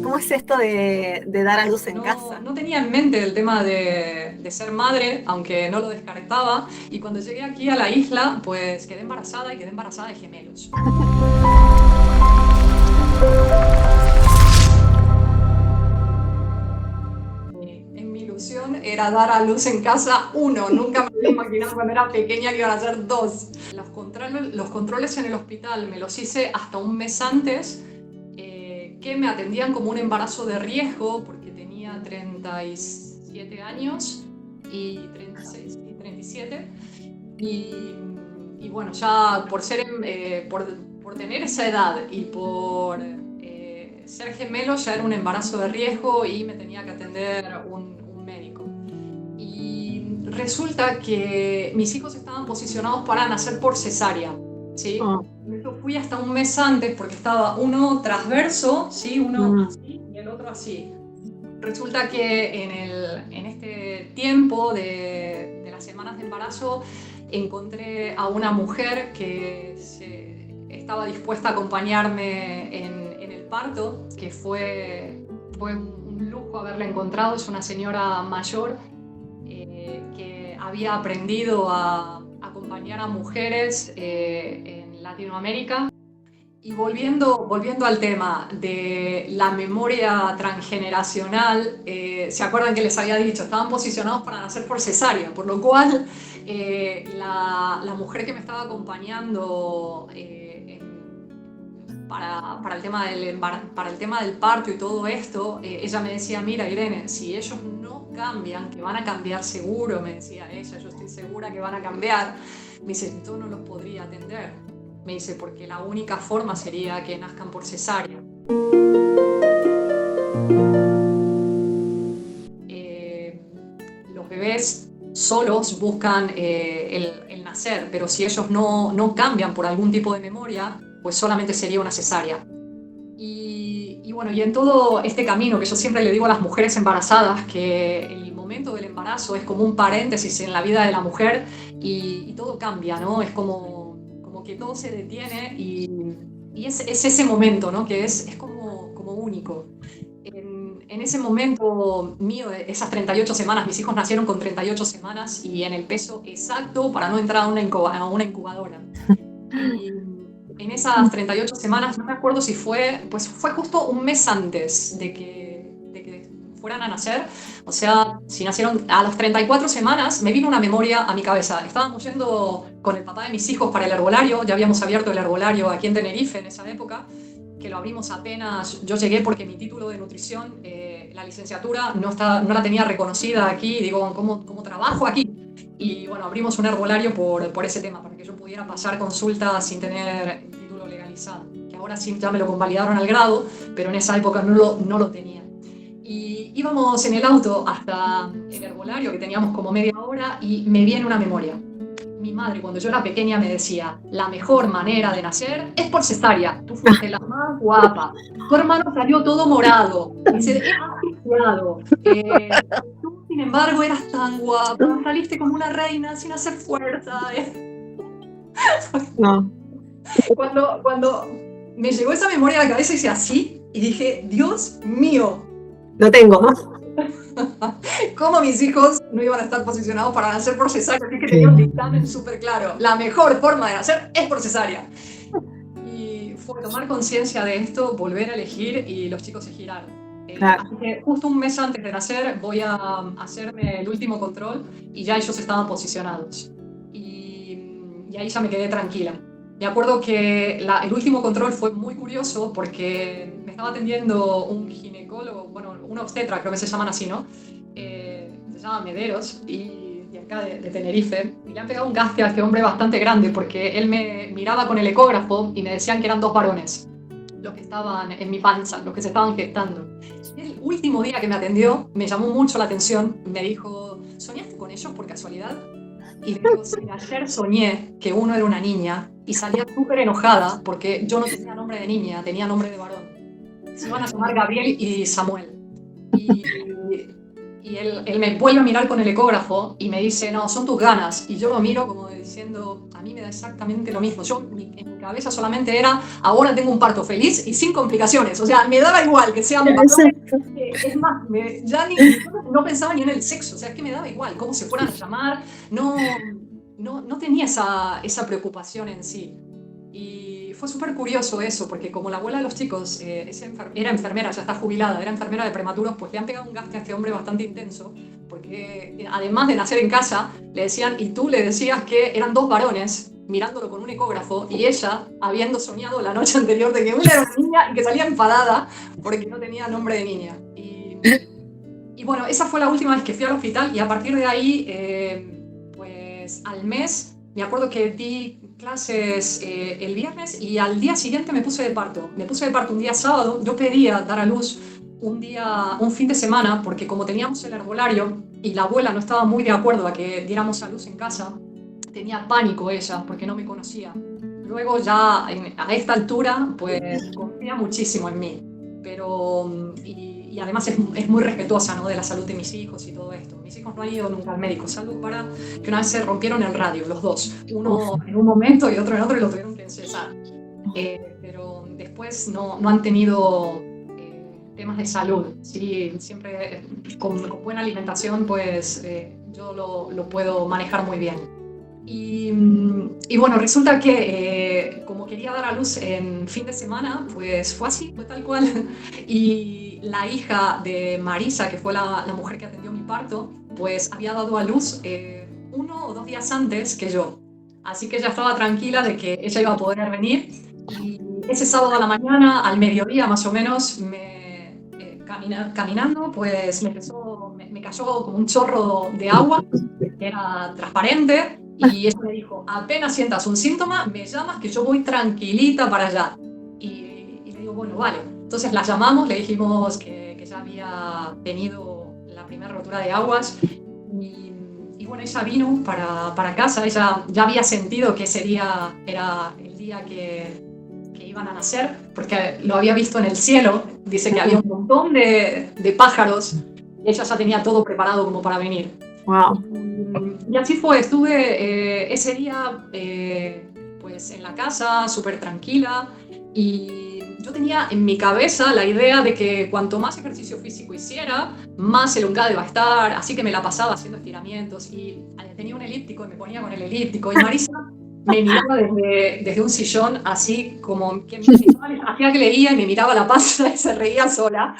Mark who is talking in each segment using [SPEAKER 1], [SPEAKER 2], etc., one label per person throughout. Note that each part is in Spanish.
[SPEAKER 1] ¿Cómo es esto de dar a luz en casa?
[SPEAKER 2] No tenía en mente el tema de ser madre, aunque no lo descartaba. Y cuando llegué aquí a la isla, pues quedé embarazada y quedé embarazada de gemelos. En mi ilusión era dar a luz en casa uno. Nunca me había imaginado cuando era pequeña que iban a ser dos. Los controles en el hospital me los hice hasta un mes antes, que me atendían como un embarazo de riesgo porque tenía 37 años y 36 y 37. Y, y bueno, ya por tener esa edad y por ser gemelo ya era un embarazo de riesgo y me tenía que atender un médico. Y resulta que mis hijos estaban posicionados para nacer por cesárea, ¿sí?
[SPEAKER 1] Oh,
[SPEAKER 2] Yo fui hasta un mes antes porque estaba uno transverso, ¿sí? Uno
[SPEAKER 1] mm,
[SPEAKER 2] así y el otro así. Resulta que en este tiempo de las semanas de embarazo encontré a una mujer que estaba dispuesta a acompañarme en el parto, que fue un lujo haberla encontrado. Es una señora mayor, que había aprendido a acompañar a mujeres en Latinoamérica. Y volviendo al tema de la memoria transgeneracional, ¿se acuerdan que les había dicho? Estaban posicionados para nacer por cesárea, por lo cual la mujer que me estaba acompañando para el tema para el tema del parto y todo esto, ella me decía, mira Irene, si ellos no cambian, que van a cambiar seguro, me decía ella, yo estoy segura que van a cambiar, me dice, yo no los podría atender, me dice, porque la única forma sería que nazcan por cesárea. Eh, los bebés solos buscan el nacer, pero si ellos no cambian por algún tipo de memoria, pues solamente sería una cesárea. Y bueno, y en todo este camino que yo siempre le digo a las mujeres embarazadas, que el momento del embarazo es como un paréntesis en la vida de la mujer y todo cambia, ¿no? Es como que todo se detiene y es ese momento, ¿no? Que es como único. En ese momento mío, de esas 38 semanas, mis hijos nacieron con 38 semanas y en el peso exacto para no entrar a a una incubadora. Y en esas 38 semanas, no me acuerdo si pues fue justo un mes antes de que fueran a nacer. O sea, si nacieron a las 34 semanas, me vino una memoria a mi cabeza. Estábamos yendo con el papá de mis hijos para el herbolario, ya habíamos abierto el herbolario aquí en Tenerife en esa época, que lo abrimos apenas yo llegué porque mi título de nutrición, la licenciatura, no la tenía reconocida aquí. Digo, ¿cómo trabajo aquí? Y bueno, abrimos un herbolario por ese tema, para que yo pudiera pasar consultas sin tener título legalizado. Que ahora sí ya me lo convalidaron al grado, pero en esa época no lo tenía. Y íbamos en el auto hasta el herbolario, que teníamos como media hora, y me viene una memoria. Mi madre, cuando yo era pequeña, me decía, la mejor manera de nacer es por cesárea. Tú fuiste la más guapa. Tu hermano salió todo morado. Dice, es asfixiado. Tú, sin embargo, eras tan guapa. Saliste como una reina sin hacer fuerza.
[SPEAKER 1] no,
[SPEAKER 2] Cuando me llegó esa memoria a la cabeza, hice así y dije, Dios mío,
[SPEAKER 1] no tengo.
[SPEAKER 2] cómo mis hijos no iban a estar posicionados para nacer por cesárea. Así que tenía un
[SPEAKER 1] Sí.
[SPEAKER 2] dictamen súper claro. La mejor forma de nacer es por cesárea. Y fue tomar conciencia de esto, volver a elegir y los chicos se giraron.
[SPEAKER 1] Claro.
[SPEAKER 2] Así que justo un mes antes de nacer voy a hacerme el último control y ya ellos estaban posicionados. Y ahí ya me quedé tranquila. Me acuerdo que el último control fue muy curioso porque me estaba atendiendo un ginecólogo, bueno, un obstetra, creo que se llaman así, ¿no? Se llama Mederos y de acá de Tenerife. Y le han pegado un gafe a este hombre bastante grande porque él me miraba con el ecógrafo y me decían que eran dos varones los que estaban en mi panza, los que se estaban gestando. El último día que me atendió me llamó mucho la atención. Me dijo, ¿soñaste con ellos por casualidad? Y le digo, sí, ayer soñé que uno era una niña y salía súper enojada porque yo no tenía nombre de niña, tenía nombre de varón. Se iban a llamar Gabriel y Samuel. Y, Y él me vuelve a mirar con el ecógrafo y me dice, no, son tus ganas. Y yo lo miro como diciendo, a mí me da exactamente lo mismo. En mi cabeza solamente era, ahora tengo un parto feliz y sin complicaciones. O sea, me daba igual que sean varones. Es más, ya no pensaba ni en el sexo. O sea, es que me daba igual cómo se fueran a llamar. No tenía esa preocupación en sí. Y fue súper curioso eso, porque como la abuela de los chicos era enfermera, ya está jubilada, era enfermera de prematuros, pues le han pegado un gasto a este hombre bastante intenso, porque además de nacer en casa, le decían, y tú le decías que eran dos varones mirándolo con un ecógrafo, y ella, habiendo soñado la noche anterior de que una era una niña y que salía enfadada porque no tenía nombre de niña. Y bueno, esa fue la última vez que fui al hospital, y a partir de ahí, pues al mes, me acuerdo que di clases el viernes y al día siguiente me puse de parto. Me puse de parto un día sábado. Yo pedía dar a luz un fin de semana, porque como teníamos el herbolario y la abuela no estaba muy de acuerdo a que diéramos a luz en casa, tenía pánico ella porque no me conocía. Luego ya a esta altura pues confía muchísimo en mí, pero y además es muy respetuosa, ¿no?, de la salud de mis hijos y todo esto. Mis hijos no han ido nunca al médico, salvo para que una vez se rompieron el radio, los dos. Uno en un momento y otro en otro, y lo tuvieron que encesar. Pero después no han tenido temas de salud. Sí, siempre con buena alimentación, pues yo lo puedo manejar muy bien. Y bueno, resulta que como quería dar a luz en fin de semana, pues fue así, fue tal cual. Y la hija de Marisa, que fue la mujer que atendió mi parto, pues había dado a luz 1 o 2 días antes que yo. Así que ella estaba tranquila de que ella iba a poder venir. Y ese sábado a la mañana, al mediodía más o menos, caminando, pues me cayó como un chorro de agua, que era transparente. Y ella me dijo, apenas sientas un síntoma, me llamas que yo voy tranquilita para allá. Y le digo, bueno, vale. Entonces la llamamos, le dijimos que ya había tenido la primera rotura de aguas. Y bueno, ella vino para casa, ella ya había sentido que ese día era el día que iban a nacer, porque lo había visto en el cielo. Dice que había un montón de pájaros y ella ya tenía todo preparado como para venir.
[SPEAKER 1] Wow.
[SPEAKER 2] Y así fue, estuve ese día pues en la casa, súper tranquila, y yo tenía en mi cabeza la idea de que cuanto más ejercicio físico hiciera, más elongada iba a estar, así que me la pasaba haciendo estiramientos, y tenía un elíptico y me ponía con el elíptico, y Marisa me miraba desde un sillón, así como que hacía que leía y me miraba la panza y se reía sola.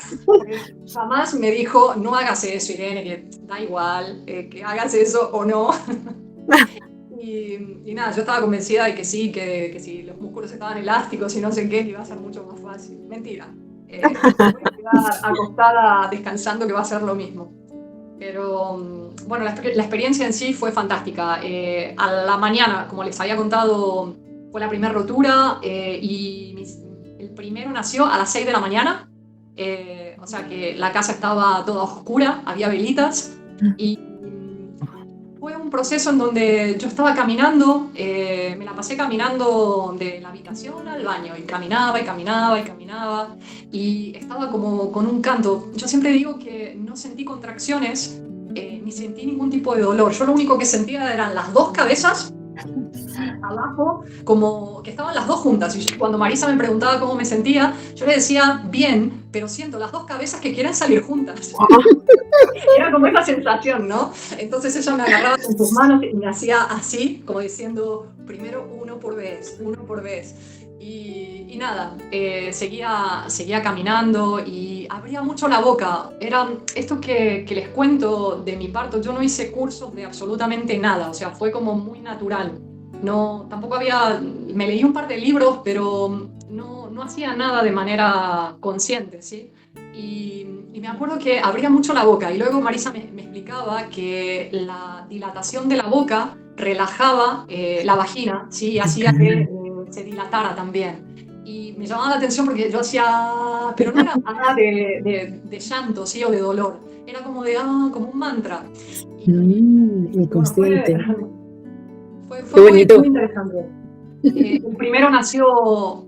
[SPEAKER 2] Jamás me dijo, no hagas eso, Irene, que da igual que hagas eso o no. Y nada, yo estaba convencida de que sí, que si los músculos estaban elásticos y no sé qué, que iba a ser mucho más fácil. Mentira. Voy a quedar acostada descansando, que va a ser lo mismo. Pero bueno, la experiencia en sí fue fantástica. A la mañana, como les había contado, fue la primera rotura y el primero nació a las 6 de la mañana. O sea que la casa estaba toda oscura, había velitas, y fue un proceso en donde yo estaba caminando, me la pasé caminando de la habitación al baño, y caminaba y caminaba y caminaba, y estaba como con un canto. Yo siempre digo que no sentí contracciones, ni sentí ningún tipo de dolor. Yo lo único que sentía eran las dos cabezas abajo, como que estaban las dos juntas. Y cuando Marisa me preguntaba cómo me sentía, yo le decía, bien, pero siento las dos cabezas que quieren salir juntas. Era como esa sensación, ¿no? Entonces ella me agarraba con sus manos y me hacía así, como diciendo, primero uno por vez, uno por vez. Y nada, seguía caminando y abría mucho la boca. Era esto que les cuento de mi parto. Yo no hice cursos de absolutamente nada, o sea, fue como muy natural. No, tampoco me leí un par de libros, pero no hacía nada de manera consciente, ¿sí? Y me acuerdo que abría mucho la boca, y luego Marisa me explicaba que la dilatación de la boca relajaba la vagina, ¿sí? Y hacía que se dilatara también. Y me llamaba la atención porque yo hacía, pero no era nada de llanto, ¿sí? O de dolor, era como como un mantra.
[SPEAKER 3] Inconsciente.
[SPEAKER 2] Fue muy interesante. El primero nació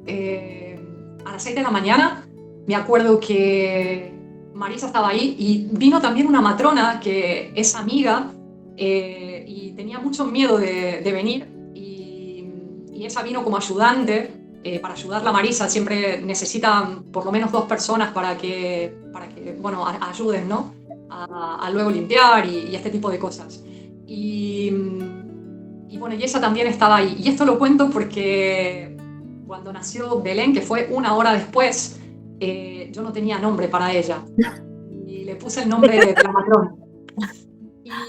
[SPEAKER 2] a las 6 de la mañana. Me acuerdo que Marisa estaba ahí y vino también una matrona que es amiga y tenía mucho miedo de venir y ella vino como ayudante para ayudarla a Marisa. Siempre necesitan por lo menos 2 personas para que bueno, ayuden, ¿no? A luego limpiar y este tipo de cosas. Y bueno, y ella también estaba ahí. Y esto lo cuento porque cuando nació Belén, que fue 1 hora después, yo no tenía nombre para ella. Y le puse el nombre de la matrona.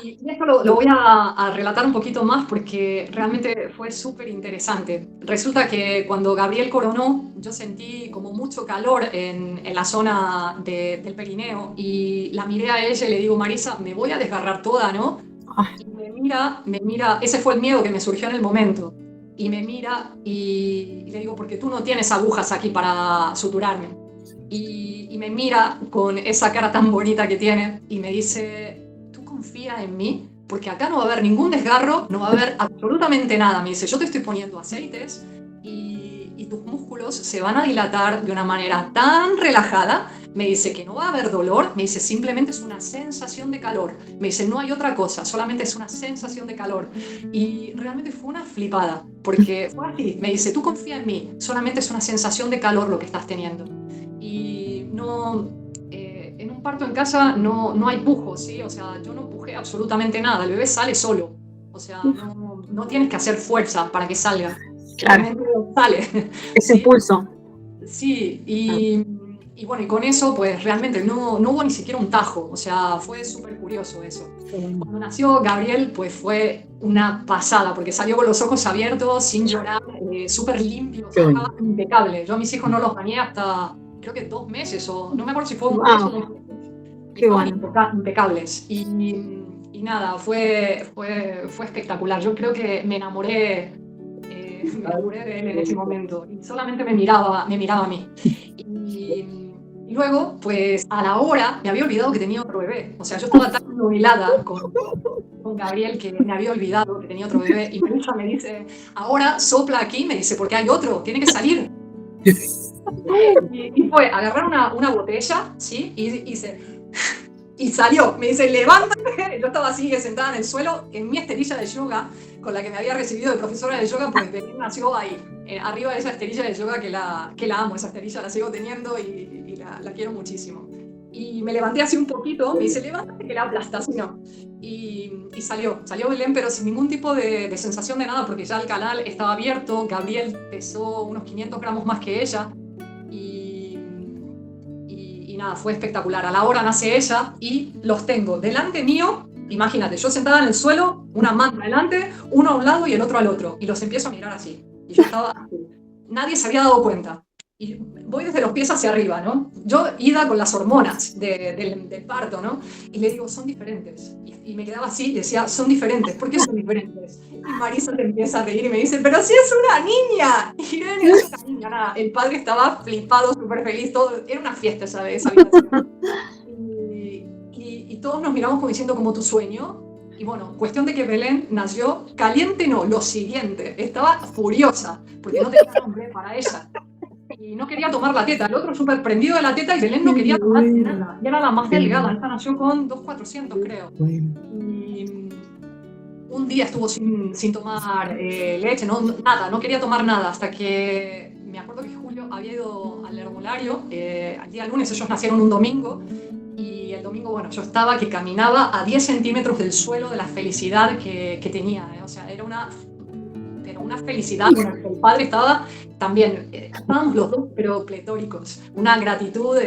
[SPEAKER 2] Y esto lo voy a relatar un poquito más porque realmente fue súper interesante. Resulta que cuando Gabriel coronó, yo sentí como mucho calor en la zona del perineo y la miré a ella y le digo, Marisa, me voy a desgarrar toda, ¿no? Y me mira, ese fue el miedo que me surgió en el momento. Y me mira y le digo, porque tú no tienes agujas aquí para suturarme. Y me mira con esa cara tan bonita que tiene y me dice, ¿tú confías en mí? Porque acá no va a haber ningún desgarro, no va a haber absolutamente nada. Me dice, yo te estoy poniendo aceites y tus músculos se van a dilatar de una manera tan relajada. Me dice que no va a haber dolor, me dice simplemente es una sensación de calor. Me dice no hay otra cosa, solamente es una sensación de calor. Y realmente fue una flipada, porque fue así. Me dice, tú confía en mí, solamente es una sensación de calor lo que estás teniendo. Y no, en un parto en casa no hay pujos, ¿sí? O sea, yo no pujé absolutamente nada, el bebé sale solo. O sea, no tienes que hacer fuerza para que salga.
[SPEAKER 1] Claro.
[SPEAKER 2] Simplemente sale.
[SPEAKER 1] Ese
[SPEAKER 2] ¿Sí?
[SPEAKER 1] impulso.
[SPEAKER 2] Sí, y bueno, y con eso pues realmente no hubo ni siquiera un tajo, o sea, fue súper curioso eso. Cuando nació Gabriel pues fue una pasada, porque salió con los ojos abiertos, sin llorar, súper limpio, o sea, estaba impecable. Yo a mis hijos no los bañé hasta creo que 2 meses, o no me acuerdo si fue un mes o 2 meses. Y
[SPEAKER 1] Qué
[SPEAKER 2] estaban
[SPEAKER 1] bueno.
[SPEAKER 2] impecables. Y nada, fue espectacular. Yo creo que me enamoré de él en ese momento y solamente me miraba a mí. Y luego, pues a la hora me había olvidado que tenía otro bebé. O sea, yo estaba tan nubilada con Gabriel que me había olvidado que tenía otro bebé. Y Melissa me dice, ahora sopla aquí, me dice, porque hay otro, tiene que salir. Y fue agarrar una botella, ¿sí? Y salió, me dice, levántate. Yo estaba así sentada en el suelo, en mi esterilla de yoga, con la que me había recibido de profesora de yoga, pues Belén nació ahí, arriba de esa esterilla de yoga que la amo, esa esterilla la sigo teniendo y la quiero muchísimo. Y me levanté así un poquito, me dice, levántate que la aplastas, no. Y salió Belén, pero sin ningún tipo de sensación de nada, porque ya el canal estaba abierto, Gabriel pesó unos 500 gramos más que ella, y nada, fue espectacular. A la hora nace ella y los tengo delante mío, imagínate, yo sentada en el suelo, una manta delante, uno a un lado y el otro al otro, y los empiezo a mirar así. Y yo estaba así. Nadie se había dado cuenta. Y voy desde los pies hacia arriba, ¿no? Yo ida con las hormonas del parto, ¿no? Y le digo, son diferentes. Y me quedaba así y decía, son diferentes. ¿Por qué son diferentes? Y Marisa se empieza a reír y me dice, pero si es una niña. Y no es una niña, nada. El padre estaba flipado, súper feliz, todo. Era una fiesta esa habitación. Y todos nos miramos como diciendo, como tu sueño. Y bueno, cuestión de que Belén nació caliente, no, lo siguiente. Estaba furiosa, porque no tenía nombre para ella. Y no quería tomar la teta. El otro súper prendido de la teta y Belén no quería tomar nada. Y era la más delgada. Esta nació con 2,400, creo. Y un día estuvo sin tomar leche, nada, no quería tomar nada. Hasta que me acuerdo que Julio había ido al herbolario. Al día lunes ellos nacieron un domingo. Y el domingo, bueno, yo estaba que caminaba a 10 centímetros del suelo de la felicidad que tenía. O sea, era una felicidad. Bueno, el padre estaba también, estábamos los dos, pero pletóricos. Una gratitud,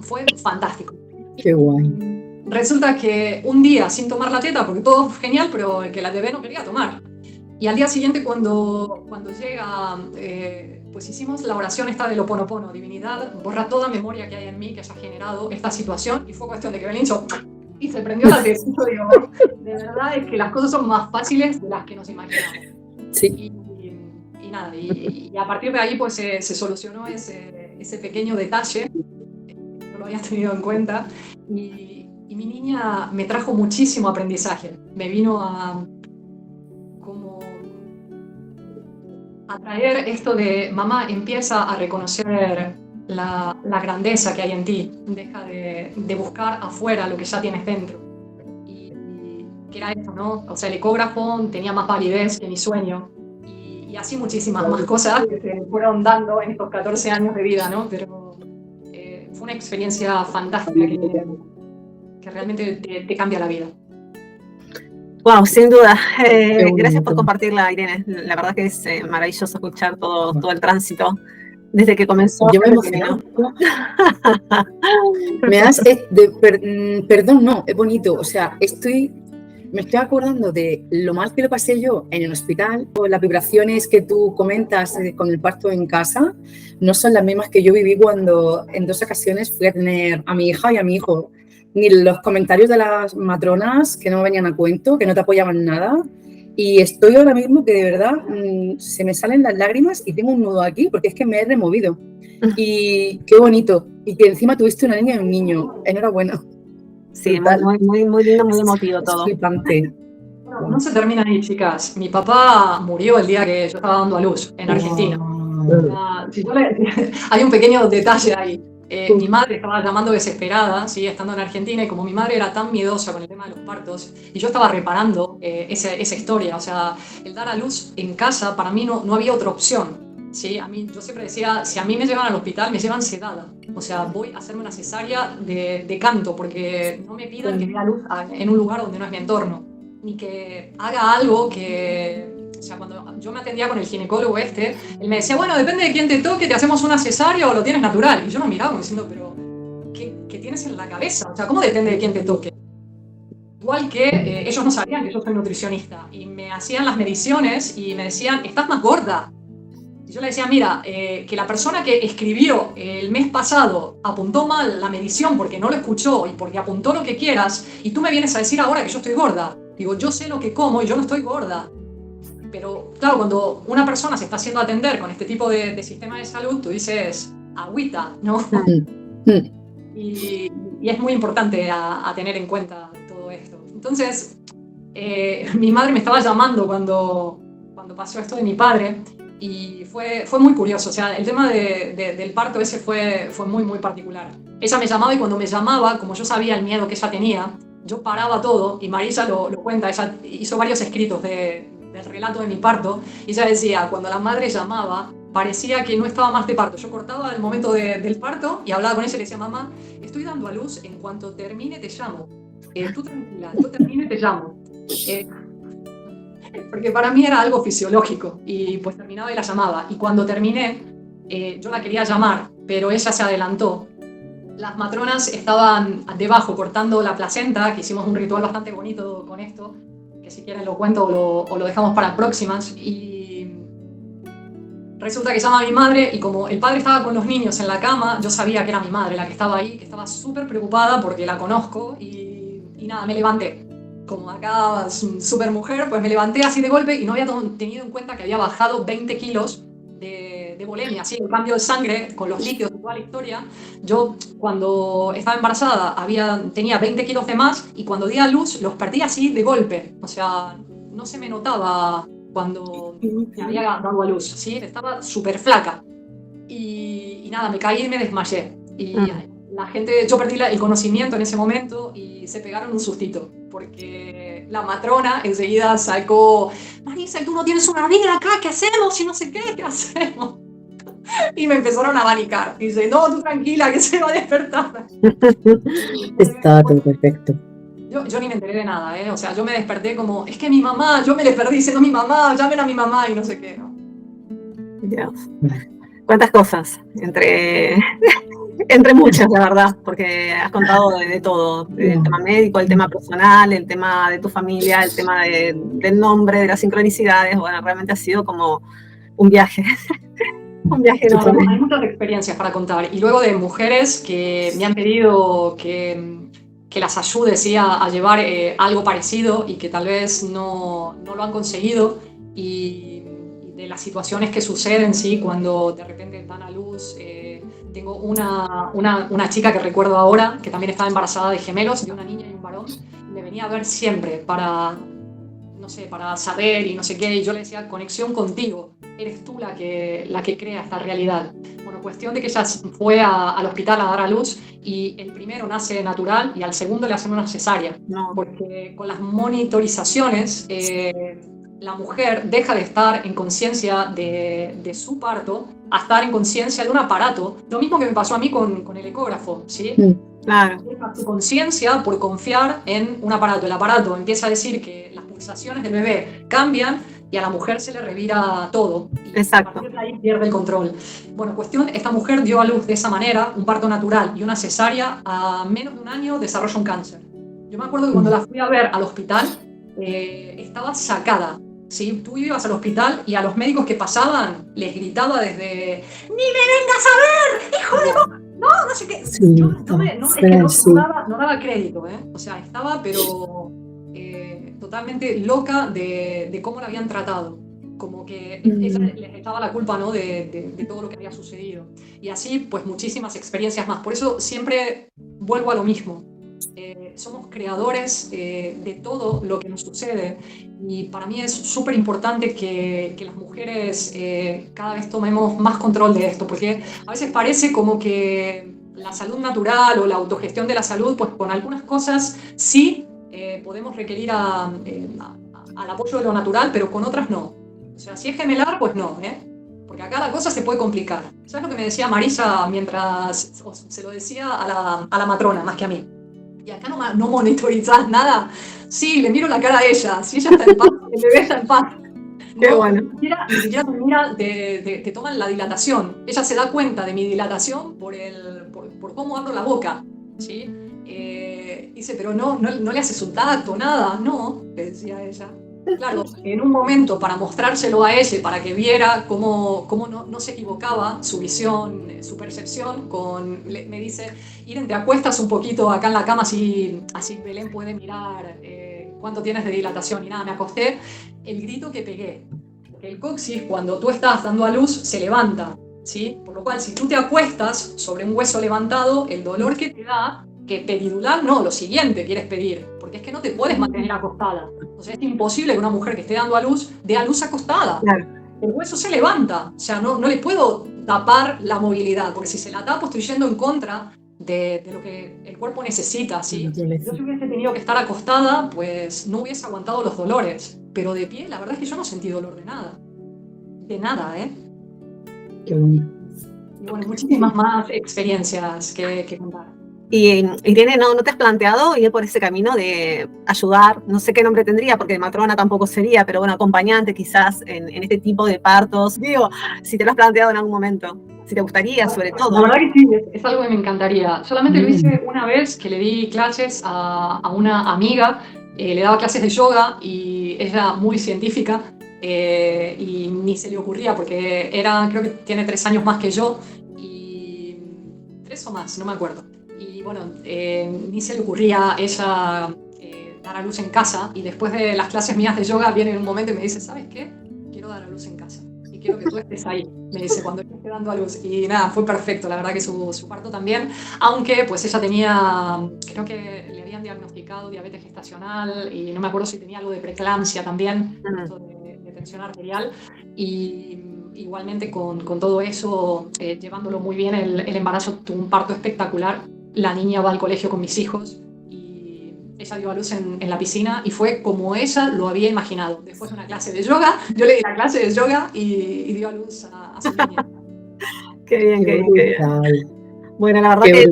[SPEAKER 2] fue fantástico.
[SPEAKER 1] Qué guay.
[SPEAKER 2] Resulta que un día sin tomar la teta, porque todo genial, pero el que la bebé no quería tomar. Y al día siguiente cuando llega, pues hicimos la oración esta del Ho'oponopono, divinidad, borra toda memoria que hay en mí que haya generado esta situación, y fue cuestión de que Belén hizo y se prendió la teta. Digo, de verdad es que las cosas son más fáciles de las que nos imaginamos.
[SPEAKER 1] Sí.
[SPEAKER 2] Y nada, y a partir de ahí pues se solucionó ese pequeño detalle, no lo había tenido en cuenta, y mi niña me trajo muchísimo aprendizaje, me vino a traer esto de mamá empieza a reconocer la grandeza que hay en ti, deja de buscar afuera lo que ya tienes dentro. Y que era esto, ¿no? O sea, el ecógrafo tenía más validez que mi sueño. Y así muchísimas más cosas que se fueron dando en estos 14 años de vida, ¿no? Pero fue una experiencia fantástica que realmente te cambia la vida.
[SPEAKER 1] Wow, sin duda. Gracias por compartirla, Irene. La verdad que es maravilloso escuchar todo el tránsito desde que comenzó.
[SPEAKER 3] Yo me emociono. Me das, perdón, no, es bonito. O sea, me estoy acordando de lo mal que lo pasé yo en el hospital, o las vibraciones que tú comentas con el parto en casa no son las mismas que yo viví cuando en 2 ocasiones fui a tener a mi hija y a mi hijo. Ni los comentarios de las matronas que no venían a cuento, que no te apoyaban nada. Y estoy ahora mismo que de verdad se me salen las lágrimas y tengo un nudo aquí porque es que me he removido. Y qué bonito. Y que encima tuviste una niña y un niño. Enhorabuena.
[SPEAKER 1] Sí, muy lindo, muy emotivo todo.
[SPEAKER 3] Flipante.
[SPEAKER 2] Bueno, no se termina ahí, chicas. Mi papá murió el día que yo estaba dando a luz en Argentina. Hay un pequeño detalle ahí. Mi madre estaba llamando desesperada, ¿sí? Estando en Argentina, y como mi madre era tan miedosa con el tema de los partos, y yo estaba reparando esa historia, o sea, el dar a luz en casa, para mí no había otra opción, ¿sí? Yo siempre decía, si a mí me llevan al hospital, me llevan sedada, o sea, voy a hacerme una cesárea de canto, porque no me pidan que dé a luz en un lugar donde no es mi entorno, ni que haga algo que... O sea, cuando yo me atendía con el ginecólogo él me decía, bueno, depende de quién te toque, te hacemos una cesárea o lo tienes natural. Y yo lo miraba como diciendo, pero ¿qué tienes en la cabeza? O sea, ¿cómo depende de quién te toque? Igual que ellos no sabían que yo soy nutricionista y me hacían las mediciones y me decían, estás más gorda. Y yo le decía, mira, que la persona que escribió el mes pasado apuntó mal la medición porque no lo escuchó y porque apuntó lo que quieras, y tú me vienes a decir ahora que yo estoy gorda. Digo, yo sé lo que como y yo no estoy gorda. Pero claro, cuando una persona se está haciendo atender con este tipo de sistema de salud, tú dices, agüita, ¿no? Y es muy importante a tener en cuenta todo esto. Entonces, mi madre me estaba llamando cuando pasó esto de mi padre, y fue muy curioso. O sea, el tema del parto ese fue muy, muy particular. Ella me llamaba, y cuando me llamaba, como yo sabía el miedo que ella tenía, yo paraba todo, y Marisa lo cuenta, ella hizo varios escritos del relato de mi parto, y ella decía, cuando la madre llamaba, parecía que no estaba más de parto. Yo cortaba el momento del parto y hablaba con ella y le decía, mamá, estoy dando a luz, en cuanto termine te llamo. Tú tranquila, yo termine te llamo. Porque para mí era algo fisiológico, y pues terminaba y la llamaba. Y cuando terminé, yo la quería llamar, pero ella se adelantó. Las matronas estaban debajo cortando la placenta, que hicimos un ritual bastante bonito con esto, que si quieren lo cuento o lo dejamos para próximas. Y resulta que llama a mi madre, y como el padre estaba con los niños en la cama, yo sabía que era mi madre la que estaba ahí, que estaba súper preocupada porque la conozco, y nada, me levanté. Como acá súper mujer, pues me levanté así de golpe, y no había tenido en cuenta que había bajado 20 kilos de bulimia, así, el cambio de sangre con los líquidos y toda la historia. Yo cuando estaba embarazada tenía 20 kilos de más, y cuando di a luz los perdí así de golpe. O sea, no se me notaba cuando me había dado a luz, ¿sí? Estaba súper flaca. Y nada, me caí y me desmayé. Y la gente, yo perdí el conocimiento en ese momento, y se pegaron un sustito, porque la matrona enseguida sacó, Marisa, tú no tienes una amiga acá, ¿qué hacemos? Y no sé qué hacemos. Y me empezaron a abanicar. Y dice, no, tú tranquila, que se va a despertar.
[SPEAKER 3] Estaba todo perfecto.
[SPEAKER 2] Yo ni me enteré de nada, ¿eh? O sea, yo me desperté como, es que mi mamá, yo me desperté diciendo mi mamá, llamen a mi mamá y no sé qué, ¿no?
[SPEAKER 1] Dios. ¿Cuántas cosas? Entre muchas, la verdad, porque has contado de todo, el tema médico, el tema personal, el tema de tu familia, el tema del nombre, de las sincronicidades. Bueno, realmente ha sido como un viaje. Un viaje enorme.
[SPEAKER 2] Hay muchas experiencias para contar, y luego de mujeres que me han pedido que las ayude, ¿sí? a llevar algo parecido, y que tal vez no lo han conseguido, y de las situaciones que suceden, ¿sí? Cuando de repente dan a luz. Tengo una chica que recuerdo ahora, que también estaba embarazada de gemelos, de una niña y un varón, y me venía a ver siempre para no sé, para saber y no sé qué, y yo le decía, conexión contigo, eres tú la que crea esta realidad. Bueno, cuestión de que ella fue al hospital a dar a luz y el primero nace natural y al segundo le hacen una cesárea,
[SPEAKER 1] No,
[SPEAKER 2] porque con las monitorizaciones la mujer deja de estar en conciencia de su parto a estar en conciencia de un aparato, lo mismo que me pasó a mí con el ecógrafo, ¿sí?
[SPEAKER 1] claro,
[SPEAKER 2] Deja su conciencia por confiar en un aparato. El aparato empieza a decir que las pulsaciones del bebé cambian y a la mujer se le revira todo. Y
[SPEAKER 1] exacto.
[SPEAKER 2] a partir de ahí pierde el control. Bueno, cuestión, esta mujer dio a luz de esa manera, un parto natural y una cesárea, a menos de un año desarrolla un cáncer. Yo me acuerdo que cuando la fui a ver al hospital, estaba sacada. ¿Sí? Tú ibas al hospital y a los médicos que pasaban les gritaba desde ¡ni me vengas a ver, hijo de... No sé qué.
[SPEAKER 3] Sí,
[SPEAKER 2] Yo es que no daba crédito, ¿eh? O sea, estaba pero totalmente loca de cómo la habían tratado. Como que ella les echaba la culpa, ¿no? de todo lo que había sucedido. Y así, pues muchísimas experiencias más. Por eso siempre vuelvo a lo mismo. Somos creadores de todo lo que nos sucede y para mí es súper importante que las mujeres cada vez tomemos más control de esto, porque a veces parece como que la salud natural o la autogestión de la salud, pues con algunas cosas sí podemos requerir al apoyo de lo natural, pero con otras no. O sea, si es gemelar, pues no, porque acá la cosa se puede complicar. ¿Sabes lo que me decía Marisa mientras se lo decía a la matrona, más que a mí? Y acá no monitorizás nada. Sí, le miro la cara a ella. Si ella está en paz, el bebé está en paz.
[SPEAKER 1] Qué bueno.
[SPEAKER 2] Ni siquiera te mira, te toman la dilatación. Ella se da cuenta de mi dilatación por cómo abro la boca. ¿Sí? Dice, pero no le haces un tacto, nada. No, le decía ella. Claro, en un momento para mostrárselo a ella, para que viera cómo no se equivocaba su visión, su percepción, me dice, Iren, te acuestas un poquito acá en la cama, así Belén puede mirar cuánto tienes de dilatación. Y nada, me acosté, el grito que pegué. Porque el coxis, cuando tú estás dando a luz, se levanta, ¿sí? Por lo cual, si tú te acuestas sobre un hueso levantado, el dolor que te da, que peridular, no, lo siguiente quieres pedir, porque es que no te puedes mantener acostada. O sea, es imposible que una mujer que esté dando a luz dé a luz acostada.
[SPEAKER 1] Claro.
[SPEAKER 2] El hueso se levanta, o sea, no le puedo tapar la movilidad, porque si se la tapo estoy yendo en contra de lo que el cuerpo necesita, ¿sí? Yo si hubiese tenido que estar acostada, pues no hubiese aguantado los dolores, pero de pie, la verdad es que yo no sentí dolor de nada. De nada,
[SPEAKER 3] Qué bonito.
[SPEAKER 2] Y bueno, muchísimas más experiencias que contar.
[SPEAKER 1] Y Irene, ¿no te has planteado ir por ese camino de ayudar? No sé qué nombre tendría, porque matrona tampoco sería, pero bueno, acompañante quizás en este tipo de partos. Digo, si te lo has planteado en algún momento, si te gustaría, sobre todo.
[SPEAKER 2] La verdad que sí, es algo que me encantaría. Solamente lo hice una vez, que le di clases a una amiga, le daba clases de yoga y ella muy científica y ni se le ocurría, porque creo que tiene 3 años más que yo, y 3 o más, no me acuerdo. Y bueno, ni se le ocurría a ella dar a luz en casa, y después de las clases mías de yoga viene un momento y me dice, ¿sabes qué? Quiero dar a luz en casa y quiero que tú estés ahí, me dice, cuando yo esté dando a luz. Y nada, fue perfecto, la verdad que su parto también, aunque pues ella tenía, creo que le habían diagnosticado diabetes gestacional y no me acuerdo si tenía algo de preeclampsia también, de tensión arterial, y igualmente con todo eso, llevándolo muy bien, el embarazo tuvo un parto espectacular. La niña va al colegio con mis hijos y ella dio a luz en la piscina y fue como ella lo había imaginado. Después de una clase de yoga, yo le di la clase de yoga y dio a luz a su niña.
[SPEAKER 1] Qué bien, qué bien. Bueno, la verdad que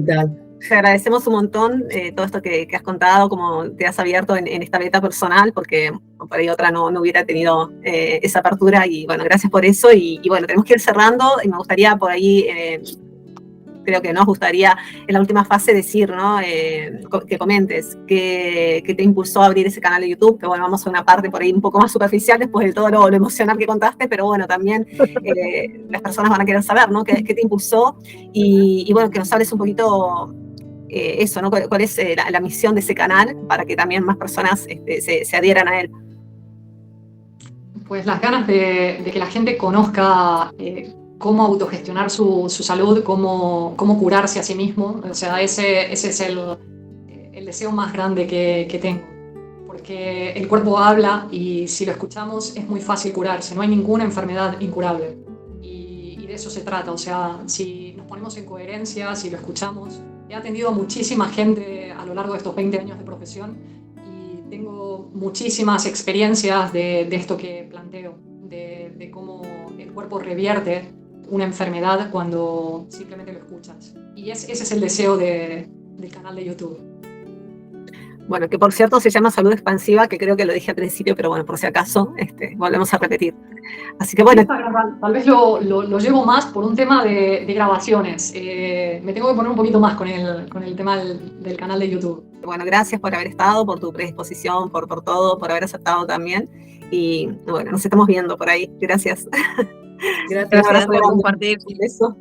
[SPEAKER 1] te agradecemos un montón todo esto que has contado, como te has abierto en esta beta personal, porque por ahí otra no hubiera tenido esa apertura, y bueno, gracias por eso. Y bueno, tenemos que ir cerrando y me gustaría por ahí... creo que nos gustaría en la última fase decir, ¿no? Que comentes qué te impulsó a abrir ese canal de YouTube, que bueno, vamos a una parte por ahí un poco más superficial después de todo lo emocional que contaste, pero bueno, también las personas van a querer saber, ¿no? ¿Qué te impulsó? Y bueno, que nos hables un poquito eso, ¿no? ¿Cuál es la misión de ese canal para que también más personas se adhieran a él?
[SPEAKER 2] Pues las ganas de que la gente conozca cómo autogestionar su salud, cómo curarse a sí mismo. O sea, ese es el deseo más grande que tengo. porque el cuerpo habla y si lo escuchamos es muy fácil curarse, no hay ninguna enfermedad incurable. Y de eso se trata, o sea, si nos ponemos en coherencia, si lo escuchamos. He atendido a muchísima gente a lo largo de estos 20 años de profesión y tengo muchísimas experiencias de esto que planteo, de cómo el cuerpo revierte una enfermedad cuando simplemente lo escuchas. Y ese es el deseo del canal de YouTube.
[SPEAKER 1] Bueno, que por cierto se llama Salud Expansiva, que creo que lo dije al principio, pero bueno, por si acaso, volvemos a repetir. Así que bueno.
[SPEAKER 2] Instagram, tal vez lo llevo más por un tema de grabaciones. Me tengo que poner un poquito más con el tema del canal de YouTube.
[SPEAKER 1] Bueno, gracias por haber estado, por tu predisposición, por todo, por haber aceptado también. Y bueno, nos estamos viendo por ahí. Gracias.
[SPEAKER 3] Gracias
[SPEAKER 4] por compartir.
[SPEAKER 1] Un beso.